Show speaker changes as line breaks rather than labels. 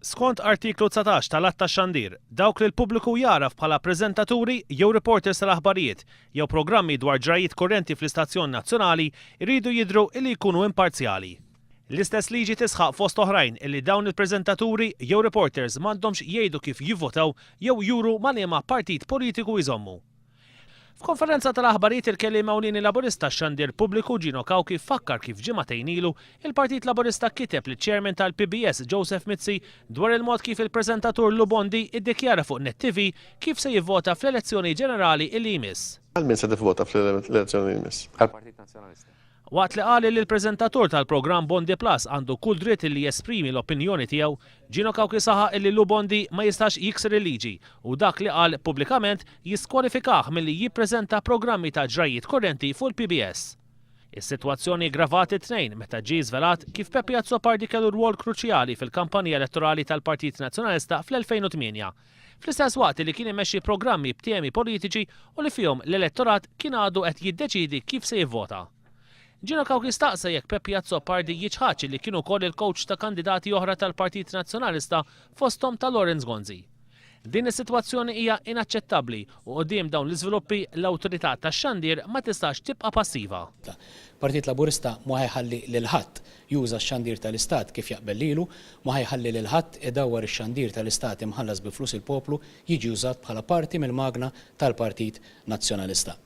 Skont artiklu 19 tal-att tax-xandir, dawk li l-pubbliku jaraf bħala preżentaturi jew reporters tal-aħbarijiet jew programmi dwar ġrajiet kurrenti fl-istazzjon nazzjonali jridu jidhru li jkunu imparzjali. L-istess liġi tisħaq fost oħrajn illi dawn il-preżentaturi jew reporters m'għandhomx jgħidu kif jivvotaw jew juru ma' liema partit politiku jżommu. F'konferenza tal-aħbarijiet il-kelliem ewlieni Laburista x-xandir pubbliku Gino Kawki fakkar kif ġimagħtejn ilu il-Partit Laburista kiteb liċ-Chairman tal-PBS Joseph Mizzi dwar il-mod kif il-preżentatur Lubondi iddikjara fuq Net TV kif se jivvota fl-elezzjoni ġenerali li jmiss.
Għal min se tivvota fl-elezzjoni li jmiss?
Għal-Partit Nazzjonalista.
Waqt li qal li l-preżentatur tal-programm Bondi Plus għandu kull dritt li jesprimi l-opinjoni tiegħu, Gino Kawki saħaq li Lubondi ma jistax jikser il-liġi u dak li qal pubblikament jiskwalifikah milli jippreżenta programmi ta' ġrajiet kurrenti fuq il-PBS. Is-sitwazzjoni gravati tnejn meta ġie żvelat kif Pepe Azzopardi kellu rwol kruċjali fil-kampanja elettorali tal-Partit Nazzjonalista fl-2008. Fl-istess waqt li kien imexxi programmi b'temi politiċi u li fihom l-elettorat kien għadu qed jiddeċiedi kif se jivvota. Gino Kawki staqsa jekk Pepe Azzopardi jiġħaġ li kienu wkoll il-coach ta' kandidati oħra tal-Partit Nazzjonalista fosthom ta' Lawrence Gonzi. Din is-sitwazzjoni hija inaċċettabbli u quddiem dawn l-iżviluppi l-awtorità tax-xandir ma tistax tibqa' passiva.
Partit Laburista ma ħajħalli lil ħadd juża x-xandir tal-Istat kif jaqbel lilu, ma ħajħalli lil ħadd idawwar ix-xandir tal-Istat imħallas bi flus il-poplu jiġi użat bħala parti mill-magna tal-Partit Nazzjonalista.